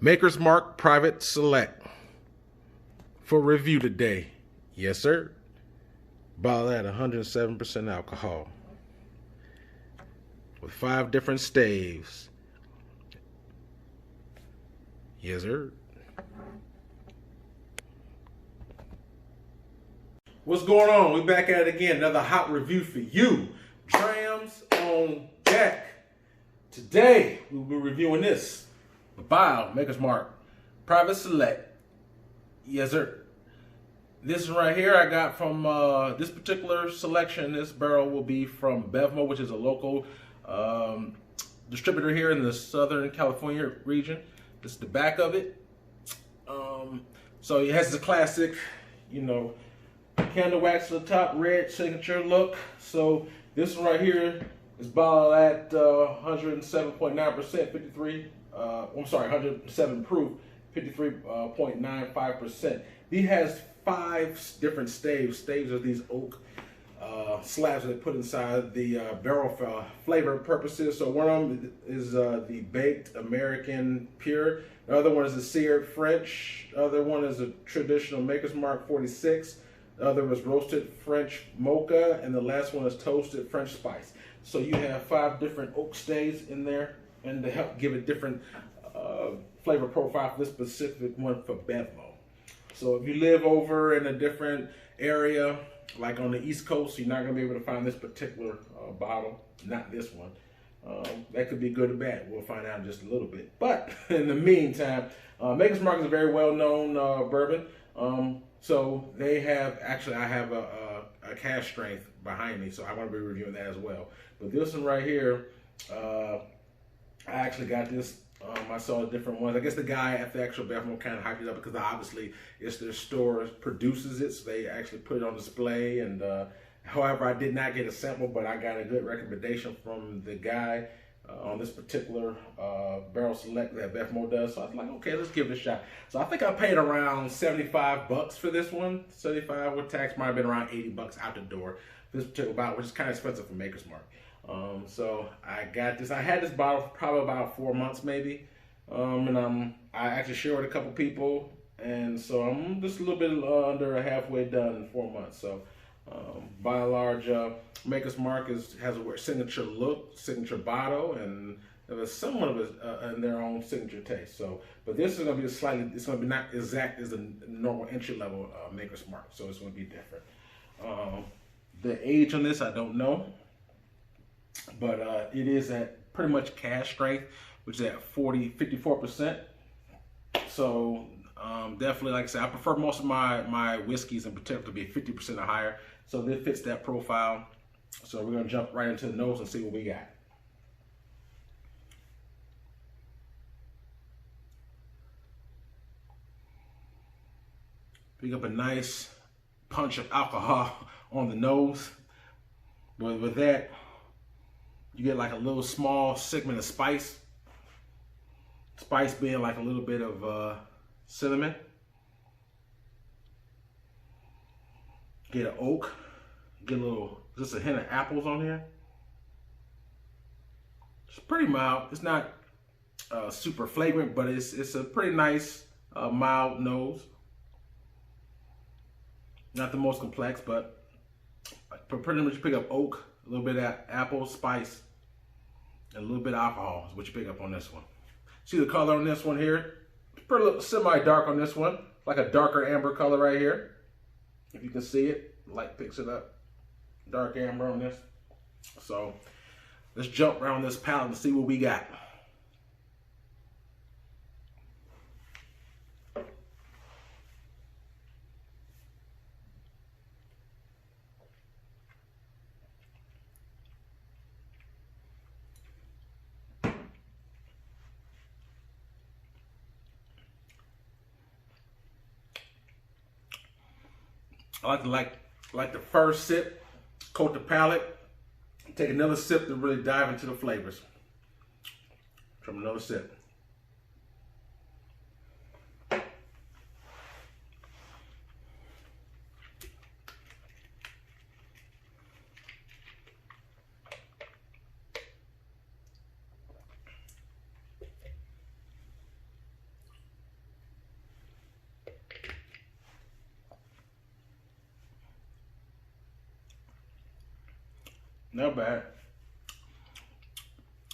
Maker's Mark Private Select for review today. Yes, sir. Bottle at 107% alcohol with 5 different staves. Yes, sir. What's going on? We're back at it again. Another hot review for you. Drams on deck. Today, we'll be reviewing this. The bottle, Maker's Mark Private Select. Yes, sir. This one right here I got from this particular selection. This barrel will be from Bourbon, which is a local distributor here in the Southern California region. This is the back of it. So it has the classic, candle wax to the top, red signature look. So this one right here is bottled at 107.9%, 53. I'm sorry, 107 proof, 53.95%. He has 5 different staves. Staves are these oak slabs that they put inside the barrel for flavor purposes. So one of them is the baked American pure. The other one is the seared French. The other one is a traditional Maker's Mark 46. The other was roasted French mocha, and the last one is toasted French spice. So you have 5 different oak staves in there, and to help give a different flavor profile for this specific one for Bevmo. So if you live over in a different area, like on the East Coast, you're not going to be able to find this particular bottle, not this one. That could be good or bad. We'll find out in just a little bit. But in the meantime, Maker's Mark is a very well-known bourbon. So they have, actually I have a cask strength behind me, so I want to be reviewing that as well. But this one right here, I actually got this. I saw different ones. I guess the guy at the actual Bourbon kind of hyped it up because obviously it's their store produces it, so they actually put it on display. And however, I did not get a sample, but I got a good recommendation from the guy on this particular barrel select that Bevmo does. So I was like, okay, let's give it a shot. So I think I paid around $75 for this one. 75 with tax, might have been around $80 out the door for this particular bottle, which is kind of expensive for Maker's Mark. So I got this. I had this bottle for probably about 4 months maybe, and I actually shared with a couple people, and so I'm just a little bit under halfway done in 4 months. So by and large, Maker's Mark has a signature look, signature bottle, and there's somewhat of in their own signature taste. So, but this is going to be it's going to be not exact as a normal entry level Maker's Mark, so it's going to be different. The age on this I don't know. But it is at pretty much cask strength, which is at 54%. So definitely, like I said, I prefer most of my whiskeys in particular to be 50% or higher. So this fits that profile. So we're going to jump right into the nose and see what we got. Pick up a nice punch of alcohol on the nose. But with that, you get like a little small segment of spice. Spice being like a little bit of cinnamon. Get an oak. Get just a hint of apples on here. It's pretty mild. It's not super flagrant, but it's a pretty nice mild nose. Not the most complex, but pretty much pick up oak. A little bit of apple, spice, and a little bit of alcohol is what you pick up on this one. See the color on this one here? It's pretty semi-dark on this one. Like a darker amber color right here. If you can see it, light picks it up. Dark amber on this. So let's jump around this palette and see what we got. I like the first sip, coat the palate, take another sip to really dive into the flavors. From another sip. Not bad.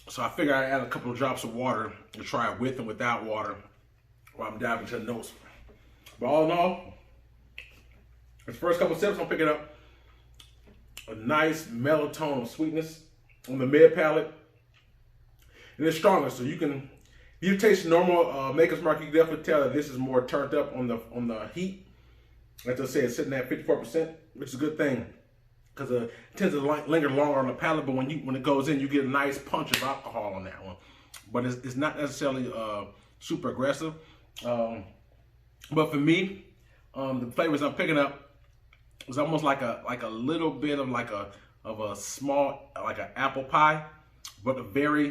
So I figured I'd add a couple of drops of water to try it with and without water while I'm diving into the notes. But all in all, the first couple of sips, I'm picking up a nice mellow tone of sweetness on the mid palate. And it's stronger, so you can, if you taste normal Maker's Mark, you can definitely tell that this is more turned up on the heat. Like I said, it's sitting at 54%, which is a good thing, because it tends to linger longer on the palate. But when it goes in, you get a nice punch of alcohol on that one. But it's not necessarily super aggressive. But for me, the flavors I'm picking up is almost like a little bit of a small, like an apple pie, but very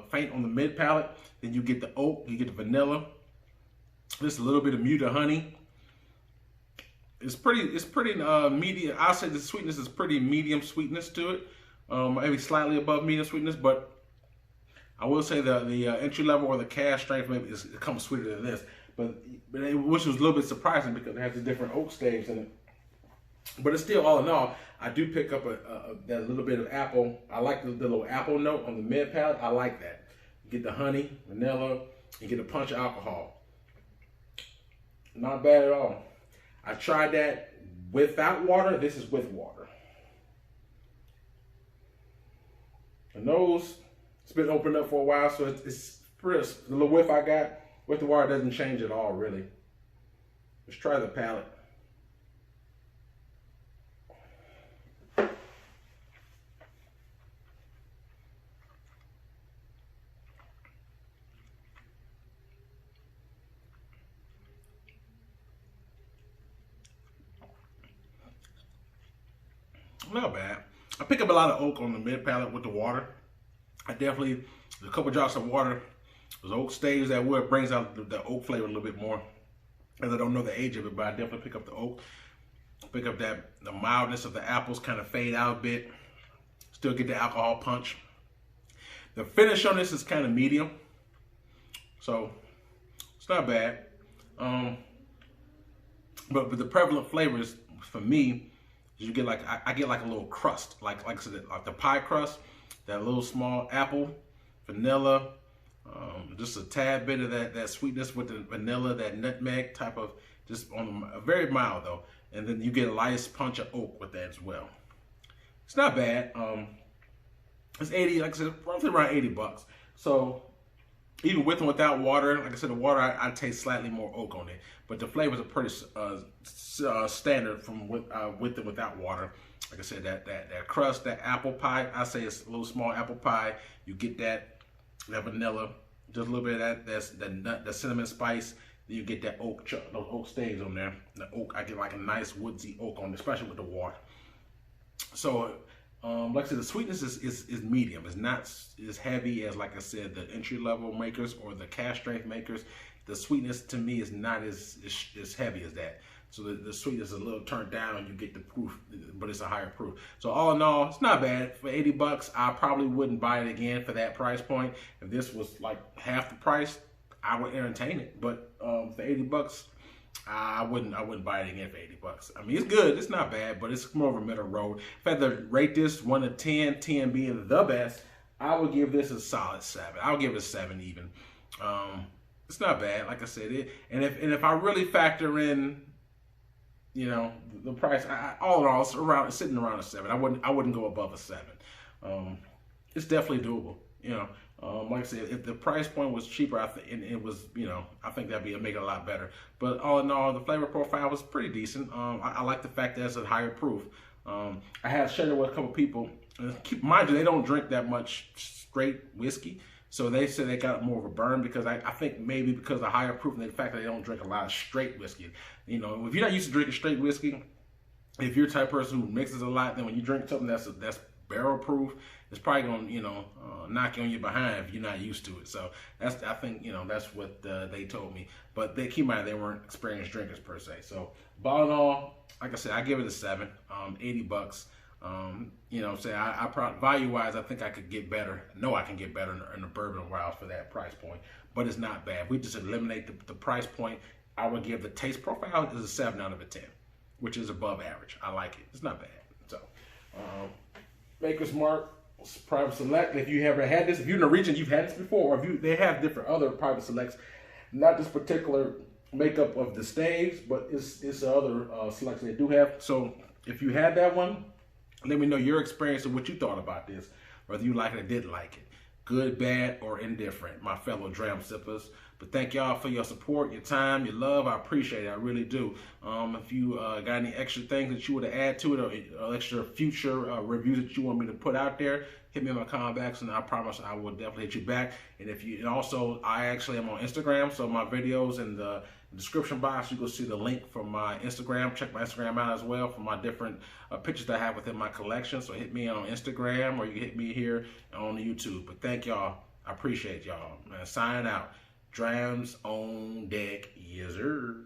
faint on the mid palate. Then you get the oak, you get the vanilla, just a little bit of muted honey. It's pretty medium. I'll say the sweetness is pretty medium sweetness to it, maybe slightly above medium sweetness. But I will say the entry level or the cask strength maybe it comes sweeter than this, but which was a little bit surprising because it has the different oak staves in it. But it's still, all in all, I do pick up that little bit of apple. I like the little apple note on the mid palate. I like that. You get the honey, vanilla, you get a punch of alcohol. Not bad at all. I tried that without water. This is with water. The nose, it's been opened up for a while, so it's crisp. The little whiff I got with the water doesn't change at all, really. Let's try the palate. Not bad. I pick up a lot of oak on the mid palate with the water. I definitely, a couple drops of water, those oak staves, that wood brings out the oak flavor a little bit more. As I don't know the age of it, but I definitely pick up the oak. Pick up the mildness of the apples kind of fade out a bit. Still get the alcohol punch. The finish on this is kind of medium, so it's not bad. But the prevalent flavors for me, you get I get like a little crust, like I said, like the pie crust, that little small apple, vanilla, just a tad bit of that sweetness with the vanilla, that nutmeg type of, just on very mild though, and then you get a nice punch of oak with that as well. It's not bad. It's 80, like I said, roughly around 80 bucks. So even with and without water, like I said, the water I taste slightly more oak on it, but the flavors are pretty standard from with and without water. Like I said, that crust, that apple pie, I say it's a little small apple pie. You get that vanilla, just a little bit of that's the cinnamon spice. Then you get that oak, those oak staves on there. The oak, I get like a nice woodsy oak on it, especially with the water. So, like I said, the sweetness is medium. It's not as heavy as, like I said, the entry level makers or the cask strength makers. The sweetness to me is not as heavy as that. So the sweetness is a little turned down. You get the proof, but it's a higher proof. So all in all, it's not bad. For 80 bucks, I probably wouldn't buy it again for that price point. If this was like half the price, I would entertain it. But for 80 bucks, I wouldn't buy it again for 80 bucks. I mean, it's good. It's not bad, but it's more of a middle road. If I had to rate this 1 to 10, 10 being the best, I would give this a solid 7. I'll give it a 7 even. It's not bad, like I said. And if I really factor in, you know, the price, all in all, it's sitting around a 7. I wouldn't go above a 7. It's definitely doable. You know, like I said, if the price point was cheaper, and it was, you know, I think that'd make it a lot better. But all in all, the flavor profile was pretty decent. I like the fact that it's a higher proof. I had shared it with a couple people. And mind you, they don't drink that much straight whiskey. So they said they got more of a burn because I think maybe because of the higher proof and the fact that they don't drink a lot of straight whiskey. You know, if you're not used to drinking straight whiskey, if you're the type of person who mixes a lot, then when you drink something that's barrel proof, it's probably going to, you know, knock you on your behind if you're not used to it. So I think, you know, that's what they told me. But they keep in mind they weren't experienced drinkers per se. So all in all, like I said, I give it a 7, 80 bucks. You know, say I probably value-wise, I think I could get better. I know I can get better in the bourbon world for that price point, but it's not bad. We just eliminate the price point. I would give the taste profile is a 7 out of a 10, which is above average. I like it. It's not bad. So, Maker's Mark Private Select. If you ever had this, if you're in the region, you've had this before, or if you, they have different other Private Selects, not this particular makeup of the staves, but it's other selects they do have. So if you had that one, let me know your experience and what you thought about this, whether you like it or didn't like it. Good, bad, or indifferent, my fellow Dram sippers. But thank y'all for your support, your time, your love. I appreciate it. I really do. If you got any extra things that you want to add to it, or extra future reviews that you want me to put out there, hit me in my comment box, and I promise I will definitely hit you back. And if you, and also, I actually am on Instagram, so my videos in the description box, you can see the link from my Instagram. Check my Instagram out as well for my different pictures that I have within my collection. So hit me on Instagram, or you can hit me here on YouTube. But thank y'all. I appreciate y'all. Man, signing out. Drams on deck. Yes, sir.